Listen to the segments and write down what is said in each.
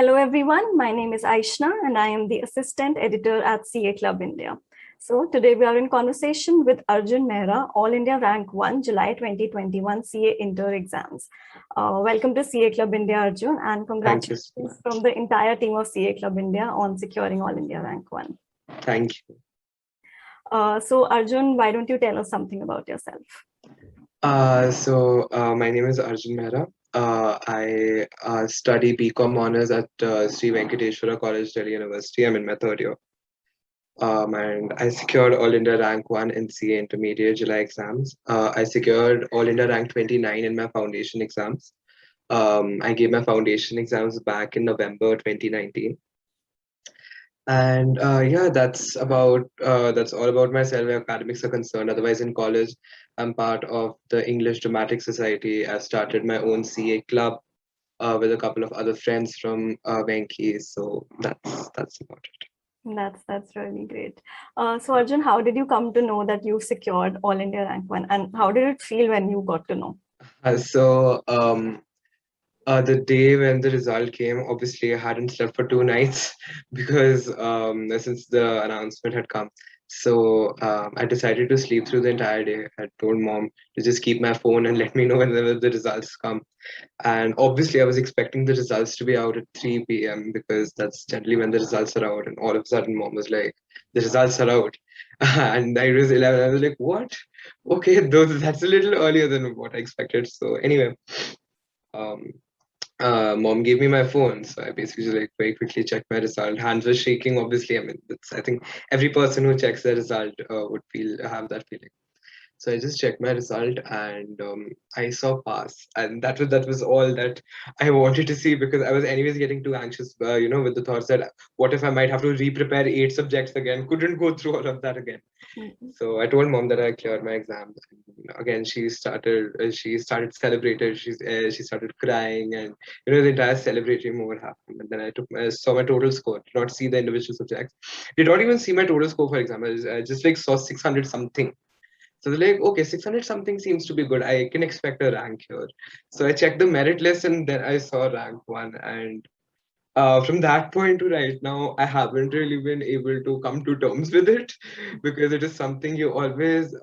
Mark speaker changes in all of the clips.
Speaker 1: Hello everyone, my name is Aishna and I am the assistant editor at CAclubindia. So today we are in conversation with Arjun Mehra, All India Rank 1, July 2021 CA Inter exams. Welcome to CAclubindia, Arjun, and
Speaker 2: Thank you so
Speaker 1: congratulations
Speaker 2: much.
Speaker 1: from the entire team of CAclubindia on securing All India Rank 1.
Speaker 2: Thank you.
Speaker 1: So Arjun, why don't you tell us something about yourself?
Speaker 2: My name is Arjun Mehra. I study BCom honors at Sri Venkateshwara College, Delhi University. I'm in my third year. And I secured All India Rank 1 in CA Intermediate July exams. I secured All India Rank 29 in my foundation exams. I gave my foundation exams back in November 2019. And yeah, that's all about myself where academics are concerned. Otherwise, in college, I'm part of the English Dramatic Society. I started my own CA club with a couple of other friends from Venki. So that's about it.
Speaker 1: That's really great. So Arjun, how did you come to know that you secured All India Rank 1, and how did it feel when you got to know?
Speaker 2: Uh, so um, the day when the result came, obviously I hadn't slept for 2 nights because since the announcement had come. So I decided to sleep through the entire day. I told mom to just keep my phone and let me know whenever the results come. And obviously, I was expecting the results to be out at 3 p.m. because that's generally when the results are out. And all of a sudden, mom was like, "The results are out," and I was 11. I was like, "What? Okay, that's a little earlier than what I expected." So anyway, um, mom gave me my phone, so I basically just like very quickly checked my result. Hands were shaking. Obviously, I mean, I think every person who checks their result would have that feeling. So I just checked my result and I saw pass, and that was all that I wanted to see because I was anyways getting too anxious, with the thoughts that what if I might have to re-prepare 8 subjects again? Couldn't go through all of that again.
Speaker 1: Mhm.
Speaker 2: So I told mom that I cleared my exams. Again, she started celebrating. She started crying, and the entire celebratory mode happened. And then saw my total score. Did not see the individual subjects. Did not even see my total score for example. I just like saw 600 something. So they're like, okay, 600 something seems to be good. I can expect a rank here. So I checked the merit list and then I saw rank 1. And from that point to right now, I haven't really been able to come to terms with it because it is something you always,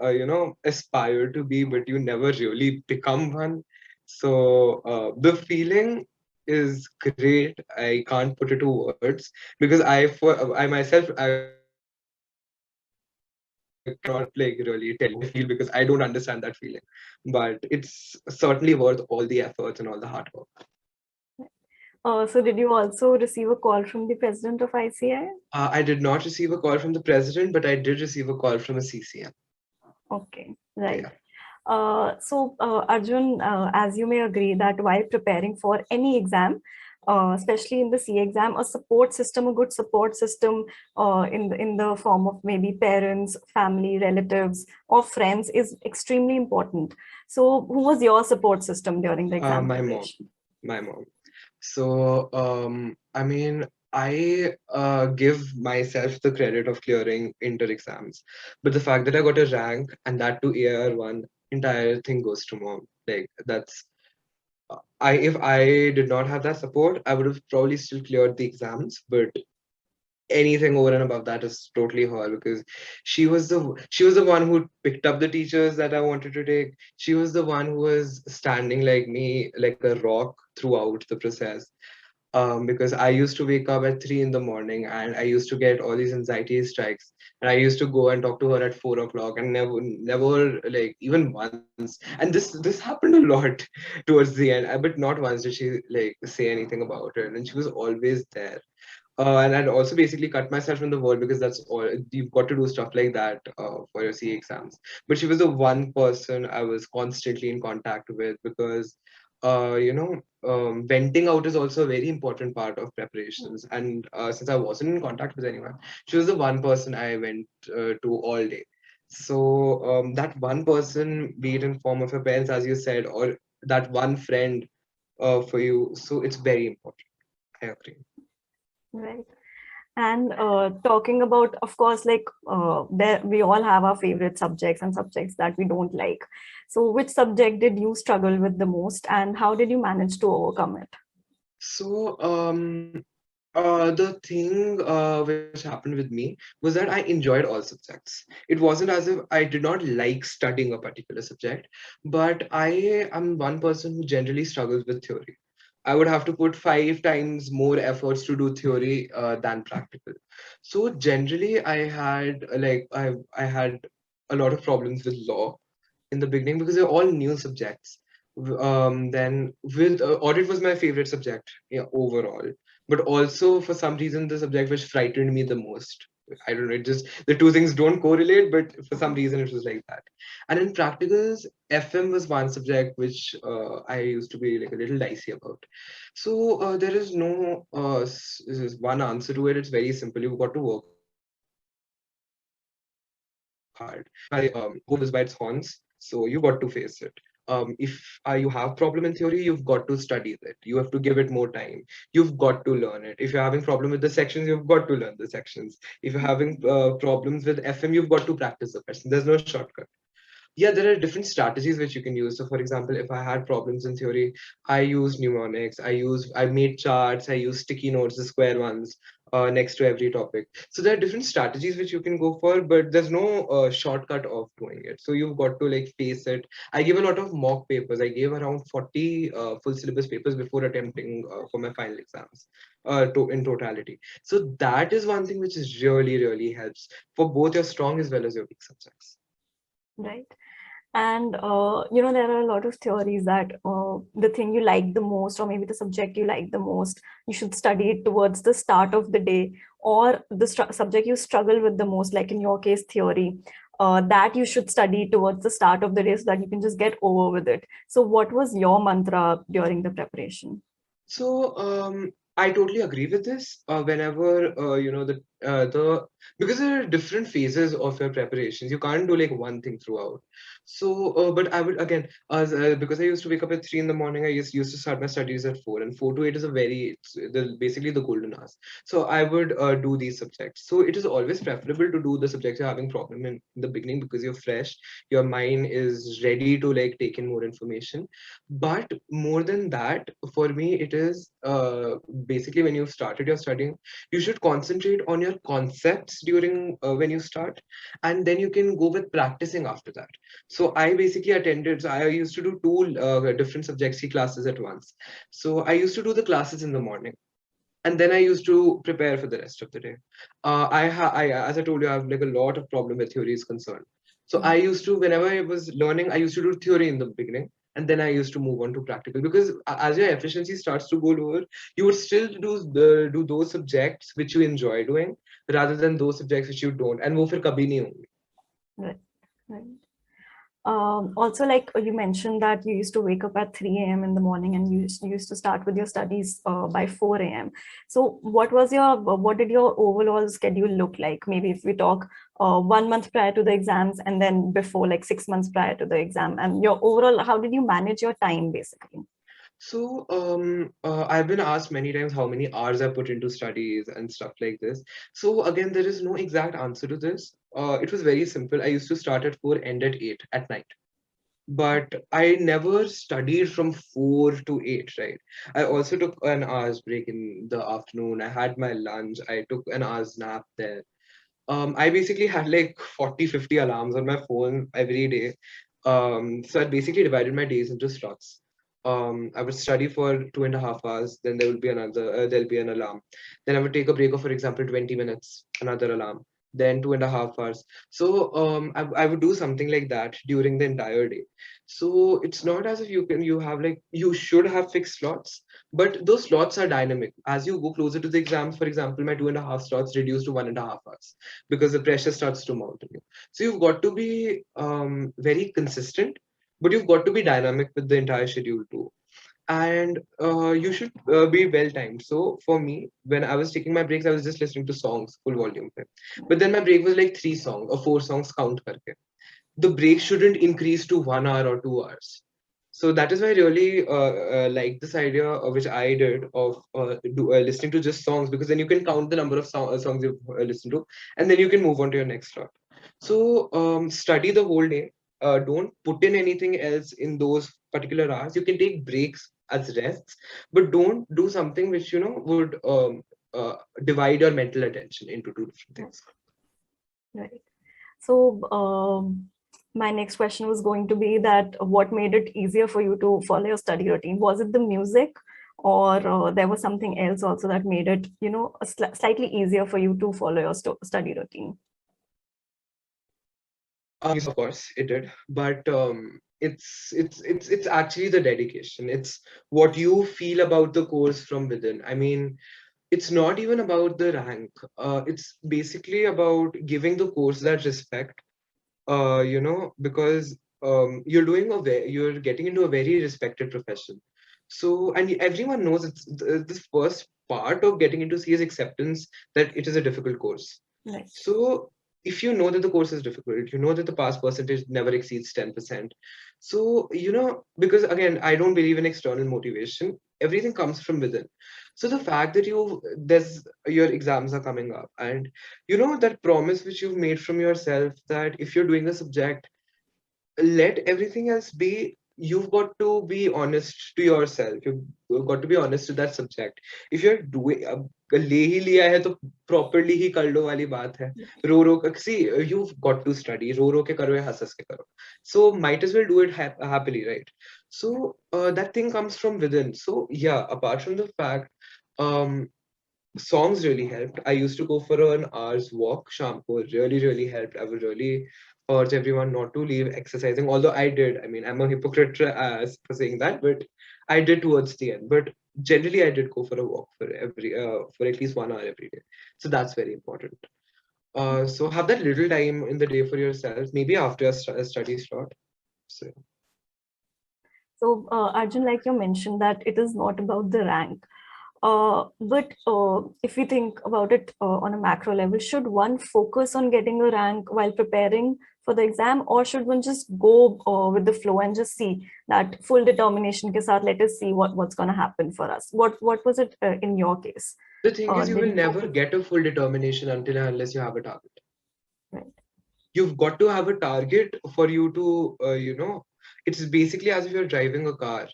Speaker 2: aspire to be, but you never really become one. So the feeling is great. I can't put it to words because I myself, I cannot like really tell you how I feel because I don't understand that feeling. But it's certainly worth all the efforts and all the hard work.
Speaker 1: So did you also receive a call from the president of ICI?
Speaker 2: I did not receive a call from the president, but I did receive a call from a CCM.
Speaker 1: Okay, right.
Speaker 2: Yeah.
Speaker 1: Arjun, as you may agree that while preparing for any exam, especially in the C exam, a support system, a good support system in the form of maybe parents, family, relatives, or friends is extremely important. So who was your support system during the exam
Speaker 2: My mom.
Speaker 1: preparation?
Speaker 2: My mom. So, I mean, I give myself the credit of clearing inter exams, but the fact that I got a rank and that to AR1, entire thing goes to mom. Like that's I if I did not have that support, I would have probably still cleared the exams, but anything over and above that is totally her because she was the one who picked up the teachers that I wanted to take. She was the one who was standing like me like a rock throughout the process. Because I used to wake up at 3 in the morning and I used to get all these anxiety strikes. And I used to go and talk to her at 4 o'clock and never like even once. And this happened a lot towards the end, but not once did she like say anything about it. And she was always there. And I'd also basically cut myself from the world because that's all you've got to do stuff like that for your CA exams. But she was the one person I was constantly in contact with because, venting out is also a very important part of preparations. And since I wasn't in contact with anyone, she was the one person I went to all day. So that one person, be it in form of your parents, as you said, or that one friend for you, so it's very important. I agree.
Speaker 1: Right. And talking about, of course, like there we all have our favorite subjects and subjects that we don't like. So which subject did you struggle with the most and how did you manage to overcome it?
Speaker 2: So, the thing which happened with me was that I enjoyed all subjects. It wasn't as if I did not like studying a particular subject, but I am one person who generally struggles with theory. I would have to put 5 times more efforts to do theory than practical. So generally, I had a lot of problems with law in the beginning because they're all new subjects. Then with audit was my favorite subject, yeah, overall. But also for some reason the subject which frightened me the most. I don't know, it just the two things don't correlate, but for some reason it was like that. And in practicals, FM was one subject which I used to be like a little dicey about. So there is no one answer to it. It's very simple. You've got to work hard. Goal is by its horns, so you've got to face it. If you have problem in theory, you've got to study it. You have to give it more time. You've got to learn it. If you're having problem with the sections, you've got to learn the sections. If you're having problems with FM, you've got to practice the question. There's no shortcut. Yeah, there are different strategies which you can use. So for example, if I had problems in theory, I use mnemonics, I made charts, I use sticky notes, the square ones, next to every topic. So there are different strategies which you can go for, but there's no shortcut of doing it. So you've got to like face it. I gave a lot of mock papers. I gave around 40 full syllabus papers before attempting for my final exams, in totality. So that is one thing which is really helps for both your strong as well as your weak subjects.
Speaker 1: Right. And there are a lot of theories that the thing you like the most, or maybe the subject you like the most, you should study it towards the start of the day, or the subject you struggle with the most, like in your case, theory, that you should study towards the start of the day so that you can just get over with it. So, what was your mantra during the preparation?
Speaker 2: So, I totally agree with this. Whenever the because there are different phases of your preparations, you can't do like one thing throughout. So, but I would again, because I used to wake up at 3 in the morning, I used to start my studies at 4, and 4 to 8 is basically the golden hours. So I would do these subjects. So it is always preferable to do the subjects you're having problem in the beginning because you're fresh, your mind is ready to like take in more information. But more than that, for me, it is basically when you've started your studying, you should concentrate on your concepts during when you start, and then you can go with practicing after that. So I basically attended, so I used to do two different subjects classes at once. So I used to do the classes in the morning, and then I used to prepare for the rest of the day. As I told you, I have like a lot of problem where theory is concerned. So I used to, whenever I was learning, I used to do theory in the beginning, and then I used to move on to practical because as your efficiency starts to go lower, you would still do those subjects which you enjoy doing rather than those subjects which you don't. And वो फिर कभी नहीं होंगे.
Speaker 1: Right. Right. Also, like you mentioned that you used to wake up at 3 a.m. in the morning, and you used to start with your studies by 4 a.m. So what did your overall schedule look like? Maybe if we talk 1 month prior to the exams, and then before, like 6 months prior to the exam, and your overall, how did you manage your time basically?
Speaker 2: So, I've been asked many times how many hours I put into studies and stuff like this. So again, there is no exact answer to this. It was very simple. I used to start at 4, end at 8 at night. But I never studied from 4 to 8, right? I also took an hour's break in the afternoon. I had my lunch. I took an hour's nap there. I basically had like 40, 50 alarms on my phone every day. So I basically divided my days into slots. I would study for 2.5 hours, then there would be there'll be an alarm. Then I would take a break of, for example, 20 minutes, another alarm, then 2.5 hours. So I would do something like that during the entire day. So it's not as if you should have fixed slots, but those slots are dynamic. As you go closer to the exams, for example, my 2.5 slots reduce to 1.5 hours because the pressure starts to mount on you. So you've got to be very consistent, but you've got to be dynamic with the entire schedule too. And you should be well timed. So for me, when I was taking my breaks, I was just listening to songs full volume. But then my break was like 3 songs or 4 songs count karke. The break shouldn't increase to 1 hour or 2 hours. So that is why I really like this idea which I did of listening to just songs, because then you can count the number of songs you've listened to, and then you can move on to your next slot. So study the whole day. Don't put in anything else in those particular hours. You can take breaks as rests, but don't do something which would divide your mental attention into two different things.
Speaker 1: Right. So my next question was going to be that what made it easier for you to follow your study routine? Was it the music, or there was something else also that made it, slightly easier for you to follow your study routine?
Speaker 2: Music, of course, it did, but it's actually the dedication. It's what you feel about the course from within. I mean, it's not even about the rank. It's basically about giving the course that respect. Because you're getting into a very respected profession. So, and everyone knows it's the first part of getting into C is acceptance that it is a difficult course.
Speaker 1: Right.
Speaker 2: So, if you know that the course is difficult, you know that the pass percentage never exceeds 10%. So, because again, I don't believe in external motivation. Everything comes from within. So the fact that your exams are coming up, and that promise which you've made from yourself, that if you're doing a subject, let everything else be. You've got to be honest to yourself. You've got to be honest to that subject. If you're doing ले ही लिया है तो properly ही कर लो वाली बात है. See, you've got to study. रो के करो या हंस के करो. So might as well do it happily, right? So that thing comes from within. So yeah, apart from the fact, um, songs really helped. I used to go for an hour's walk. Shampoo really, really helped. I would really urge everyone not to leave exercising. Although I did. I mean, I'm a hypocrite as for saying that, but I did towards the end. But generally, I did go for a walk for at least 1 hour every day. So that's very important. So have that little time in the day for yourself. Maybe after your studies start. So.
Speaker 1: So Arjun, like you mentioned, that it is not about the rank. But if we think about it on a macro level, should one focus on getting a rank while preparing for the exam, or should one just go with the flow and just see that full determination ke saath, let us see what's going to happen for us? What was it in your case?
Speaker 2: The thing is, you
Speaker 1: Did
Speaker 2: will
Speaker 1: you
Speaker 2: never
Speaker 1: focus?
Speaker 2: get a full determination until and unless you have a target.
Speaker 1: Right.
Speaker 2: You've got to have a target for you to it's basically as if you're driving a car.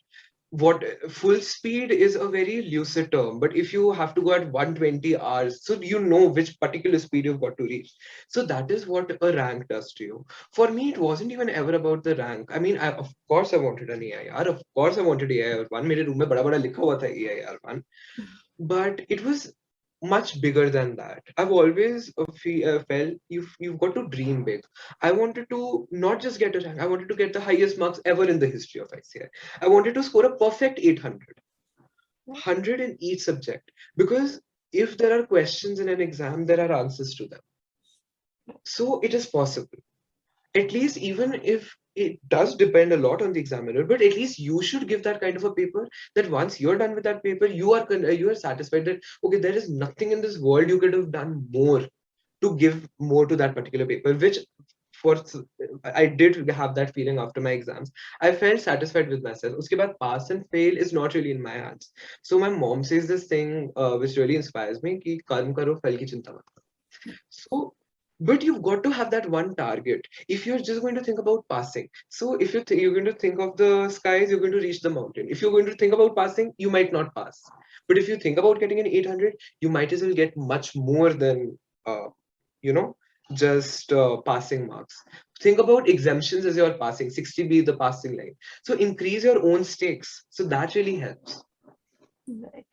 Speaker 2: What full speed is a very lucid term, but if you have to go at 120 hours, so you know which particular speed you've got to reach. So that is what a rank does to you. For me, it wasn't even ever about the rank. I mean, of course I wanted an AIR, of course I wanted AIR1. मेरे room में बड़ा बड़ा लिखा हुआ था AIR1, but it was much bigger than that. I've always felt you've got to dream big. I wanted to not just get a rank. I wanted to get the highest marks ever in the history of ICI. I wanted to score a perfect 800, 100 in each subject. Because if there are questions in an exam, there are answers to them. So it is possible. At least even if it does depend a lot on the examiner, but at least you should give that kind of a paper that once you're done with that paper, you are satisfied that okay, there is nothing in this world you could have done more to give more to that particular paper, which for I did have that feeling after my exams. I felt satisfied with myself. Uske baad pass and fail is not really in my hands. So my mom says this thing which really inspires me ki karm karo phal ki chinta mat karo. So but you've got to have that one target. If you're just going to think about passing, so if you're going to think of the skies, you're going to reach the mountain. If you're going to think about passing, you might not pass. But if you think about getting an 800, you might as well get much more than you know just passing marks. Think about exemptions as your passing. 60 be the passing line. So increase your own stakes. So that really helps.
Speaker 1: Right.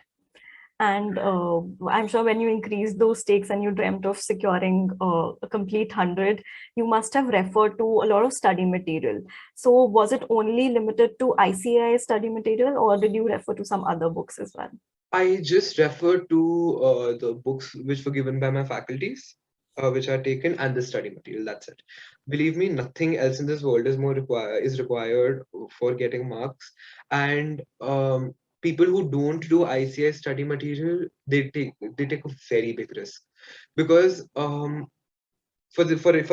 Speaker 1: And I'm sure when you increased those stakes and you dreamt of securing a complete 100, you must have referred to a lot of study material. So was it only limited to ICAI study material, or did you refer to some other books as well?
Speaker 2: I just referred to the books which were given by my faculties, which are taken, and the study material. That's it. Believe me, nothing else in this world is required for getting marks. And people who don't do ICI study material, they take a very big risk because for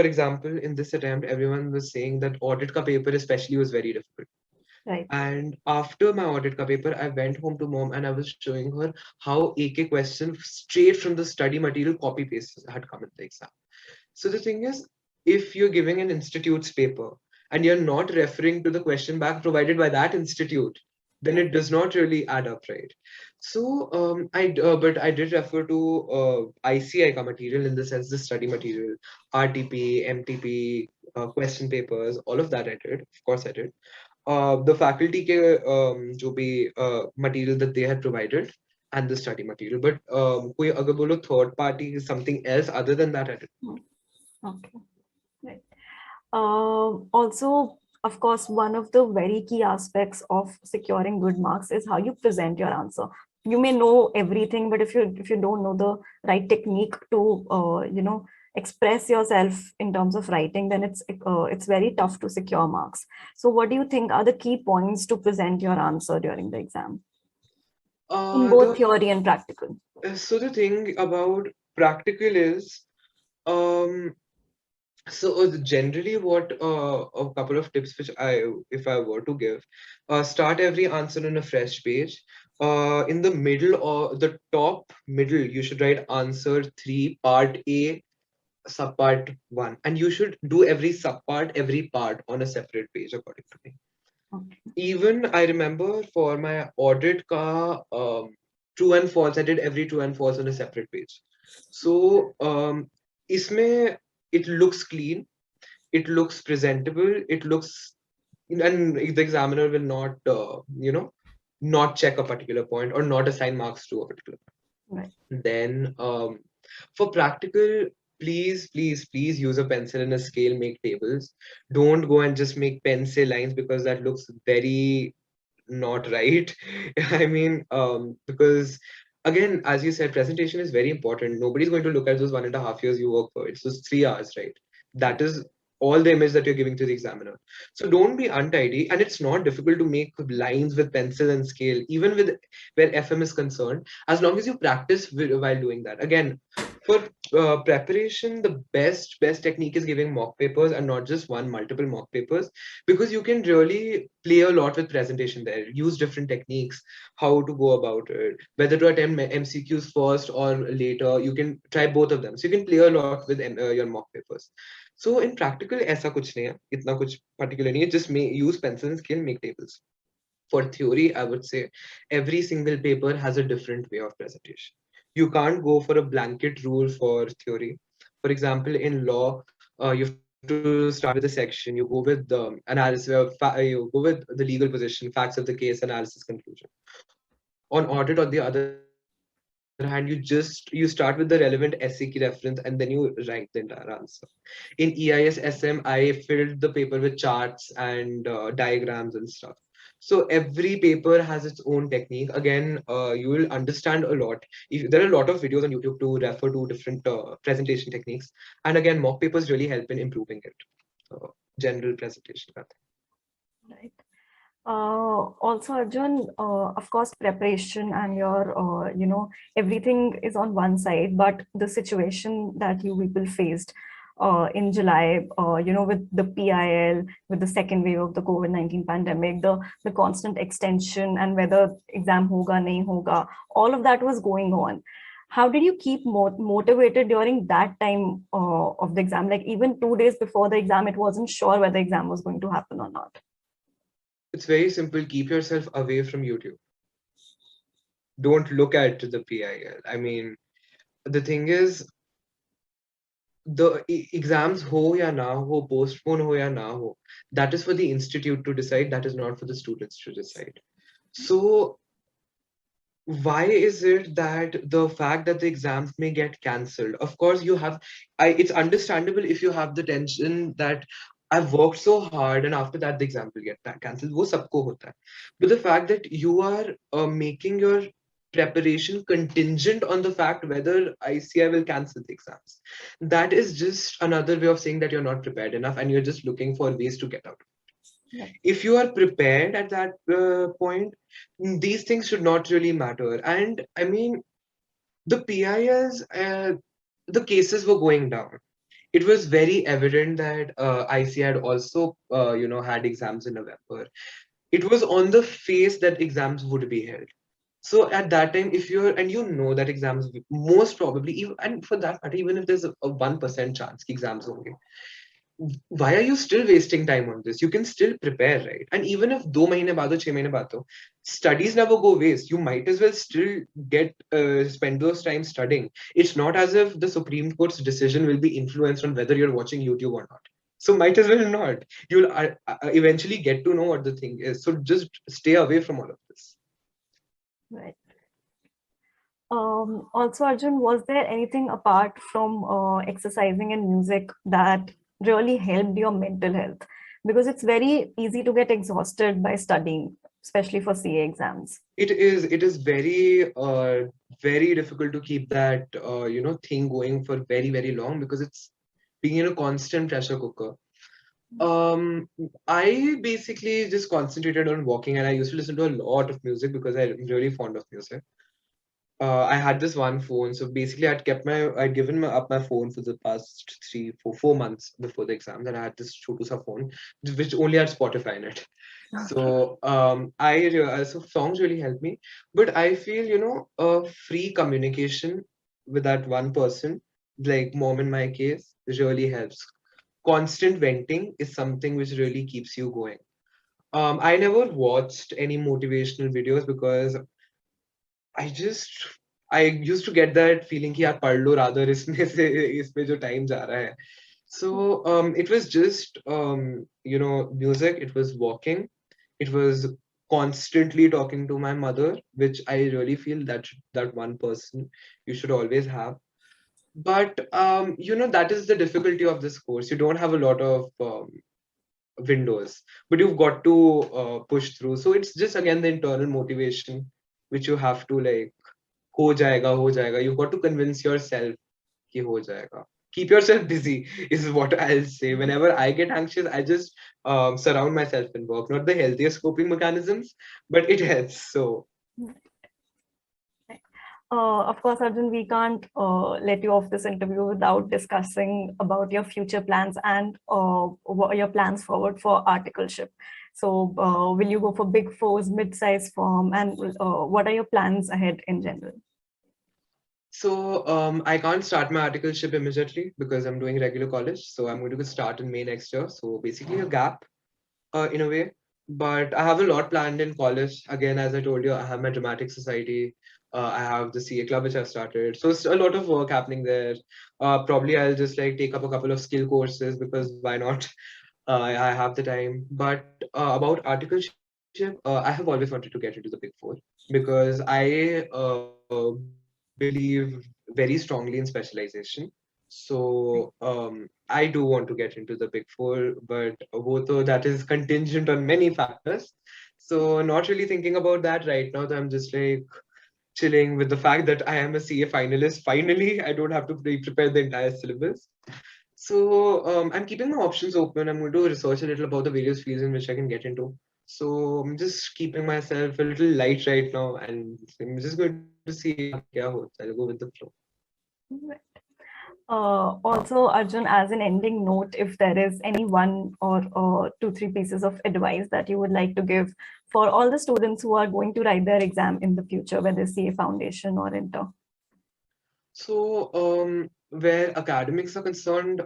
Speaker 2: example, in this attempt, everyone was saying that audit ka paper especially was very difficult.
Speaker 1: Right.
Speaker 2: And after my audit ka paper, I went home to mom and I was showing her how AK question straight from the study material copy paste had come in the exam. So the thing is, if you're giving an institute's paper and you're not referring to the question back provided by that institute, then it does not really add up, right? So but I did refer to ICI का material, in the sense the study material, RTP, MTP, question papers, all of that I did. Of course I did. The faculty के जो भी material that they had provided, and the study material. But कोई अगर बोलो third party something else other than that, I did.
Speaker 1: Okay. Right. Also, of course, one of the very key aspects of securing good marks is how you present your answer. You may know everything, but if you don't know the right technique to express yourself in terms of writing, then it's very tough to secure marks. So, what do you think are the key points to present your answer during the exam in both
Speaker 2: The
Speaker 1: theory and practical?
Speaker 2: So the thing about practical is, um, generally what a couple of tips which if I were to give, start every answer on a fresh page. In the middle or the top middle, you should write answer 3, part A, subpart 1, and you should do every subpart, every part on a separate page, according to me.
Speaker 1: Okay.
Speaker 2: Even I remember for my audit ka true and false, I did every true and false on a separate page. So isme it looks clean, it looks presentable, it looks, and the examiner will not not check a particular point or not assign marks to a particular
Speaker 1: Right.
Speaker 2: point. Then for practical, please use a pencil and a scale, make tables. Don't go and just make pencil lines, because that looks very not right. I mean, because again, as you said, presentation is very important. Nobody's going to look at those 1.5 years you work for. It's just 3 hours, right? That is all the image that you're giving to the examiner. So don't be untidy. And it's not difficult to make lines with pencil and scale, even with where FM is concerned, as long as you practice while doing that. Again, for preparation, the best technique is giving mock papers, and not just one, multiple mock papers, because you can really play a lot with presentation there. Use different techniques, how to go about it, whether to attempt MCQs first or later. You can try both of them. So you can play a lot with your mock papers. So in practical, ऐसा कुछ नहीं है, इतना कुछ particular नहीं है. Just use pencil and scale, make tables. For theory, I would say every single paper has a different way of presentation. You can't go for a blanket rule for theory. For example, in law, you have to start with a section. You go with the analysis, you go with the legal position, facts of the case, analysis, conclusion. On audit, on the other hand, you start with the relevant SC key reference, and then you rank the entire answer. In EIS SM, I filled the paper with charts and diagrams and stuff. So every paper has its own technique. Again, you will understand a lot. There are a lot of videos on YouTube to refer to different presentation techniques. And again, mock papers really help in improving it. General presentation.
Speaker 1: Right. Also, Arjun, of course, preparation and everything is on one side, but the situation that you people faced in July, with the PIL, with the second wave of the COVID-19 pandemic, the constant extension, and whether exam hoga, nahi hoga, all of that was going on. How did you keep motivated during that time of the exam? Like even 2 days before the exam, it wasn't sure whether the exam was going to happen or not.
Speaker 2: It's very simple. Keep yourself away from YouTube. Don't look at the PIL. I mean, the thing is, the exams ho ya na ho, postpone ho ya na ho, that is for the institute to decide. That is not for the students to decide. So why is it that the fact that the exams may get cancelled? Of course, it's understandable if you have the tension that I've worked so hard and after that the exam will get cancelled. वो सबको होता है. But the fact that you are making your preparation contingent on the fact whether ICI will cancel the exams, that is just another way of saying that you're not prepared enough and you're just looking for ways to get out.
Speaker 1: Yeah.
Speaker 2: If you are prepared at that point, these things should not really matter. And I mean, the PIs, the cases were going down. It was very evident that IC had also, had exams in November. It was on the face that exams would be held. So at that time, if you're, and you know that exams most probably, even, and for that matter, even if there's a 1% chance exams won't get, why are you still wasting time on this? You can still prepare, right? And even if 2 mahine baad ho, 6 mahine baad ho, studies never go waste. You might as well still get spend those time studying. It's not as if the Supreme Court's decision will be influenced on whether you're watching YouTube or not. So might as well not. You'll eventually get to know what the thing is. So just stay away from all of this.
Speaker 1: Right. Also, Arjun, was there anything apart from exercising and music that really helped your mental health? Because it's very easy to get exhausted by studying, especially for CA exams.
Speaker 2: It is very difficult to keep that thing going for very, very long, because it's being in a constant pressure cooker. Um, I basically just concentrated on walking, and I used to listen to a lot of music because I'm really fond of music. I had this one phone, so basically I'd given up my phone for the past 4 months before the exams, and I had this Chotusa phone, which only had Spotify in it.
Speaker 1: Okay.
Speaker 2: So so songs really help me, but I feel free communication with that one person, like mom in my case, really helps. Constant venting is something which really keeps you going. I never watched any motivational videos because I just I used to get that feeling कि यार पढ़ लो rather इसमें जो time जा रहा है. So it was just music. It was walking. It was constantly talking to my mother, which I really feel that one person you should always have. But that is the difficulty of this course. You don't have a lot of windows, but you've got to push through. So it's just again the internal motivation which you have to like हो जाएगा. You've got to convince yourself कि हो जाएगा. Keep yourself busy is what I'll say. Whenever I get anxious, I just surround myself in work. Not the healthiest coping mechanisms, but it helps. So
Speaker 1: Of course, Arjun, we can't let you off this interview without discussing about your future plans and what are your plans forward for articleship. So, will you go for big fours, mid-sized firm, and what are your plans ahead in general?
Speaker 2: I can't start my articleship immediately because I'm doing regular college. So I'm going to start in May next year. So basically a gap in a way. But I have a lot planned in college. Again, as I told you, I have my dramatic society. I have the CA club which I've started. So it's a lot of work happening there. Probably I'll just like take up a couple of skill courses because why not? I have the time. But about articleship, I have always wanted to get into the Big Four because I believe very strongly in specialization. So I do want to get into the Big Four, but although that is contingent on many factors. So not really thinking about that right now. I'm just like chilling with the fact that I am a CA finalist. Finally, I don't have to prepare the entire syllabus. So I'm keeping my options open. I'm going to research a little about the various fields in which I can get into. So I'm just keeping myself a little light right now, and I'm just going to see kya hota. I'll go with the flow.
Speaker 1: Also, Arjun, as an ending note, if there is any one or two, three pieces of advice that you would like to give for all the students who are going to write their exam in the future, whether CA Foundation or Inter.
Speaker 2: So, where academics are concerned,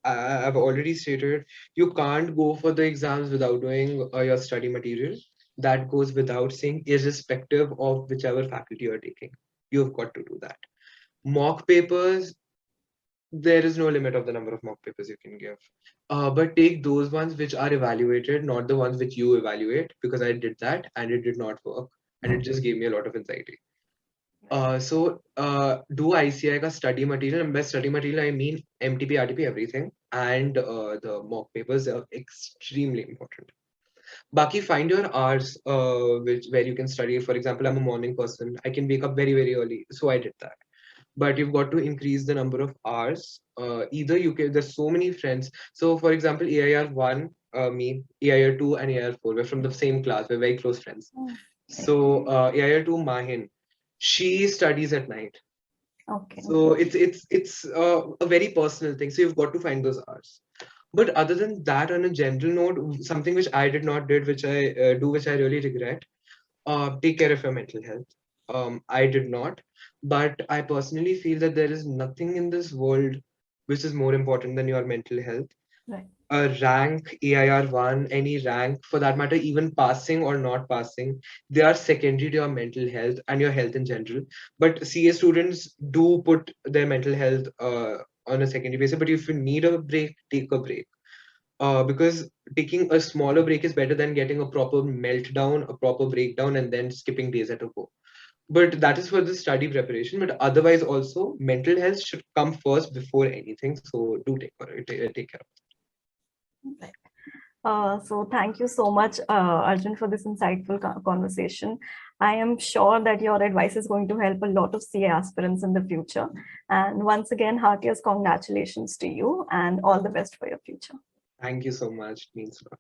Speaker 2: I've already stated you can't go for the exams without doing your study material. That goes without saying, irrespective of whichever faculty you're taking. You've got to do that. Mock papers, there is no limit of the number of mock papers you can give. But take those ones which are evaluated, not the ones which you evaluate, because I did that and it did not work. And it just gave me a lot of anxiety. Do ICI ka study material, and by study material I mean MTP, RTP, everything, and the mock papers are extremely important. Baki, find your hours which where you can study. For example, I'm a morning person. I can wake up very, very early, so I did that. But you've got to increase the number of hours. Either you can. There's so many friends. So, for example, AIR one, me, AIR two, and AIR four. We're from the same class. We're very close friends. So AIR two, Mahin, she studies at night.
Speaker 1: Okay.
Speaker 2: So it's a very personal thing. So you've got to find those hours. But other than that, on a general note, something which I did not did, which I do, which I really regret, take care of your mental health. I did not, but I personally feel that there is nothing in this world which is more important than your mental health.
Speaker 1: Right.
Speaker 2: A rank, AIR1, any rank for that matter, even passing or not passing, they are secondary to your mental health and your health in general. But CA students do put their mental health on a secondary basis. But if you need a break, take a break. Because taking a smaller break is better than getting a proper meltdown, a proper breakdown, and then skipping days at a go. But that is for the study preparation. But otherwise, also mental health should come first before anything. So do take care of
Speaker 1: Right. So thank you so much, Arjun, for this insightful conversation. I am sure that your advice is going to help a lot of CA aspirants in the future. And once again, heartiest congratulations to you and all the best for your future.
Speaker 2: it. Thank you so much. It means a lot.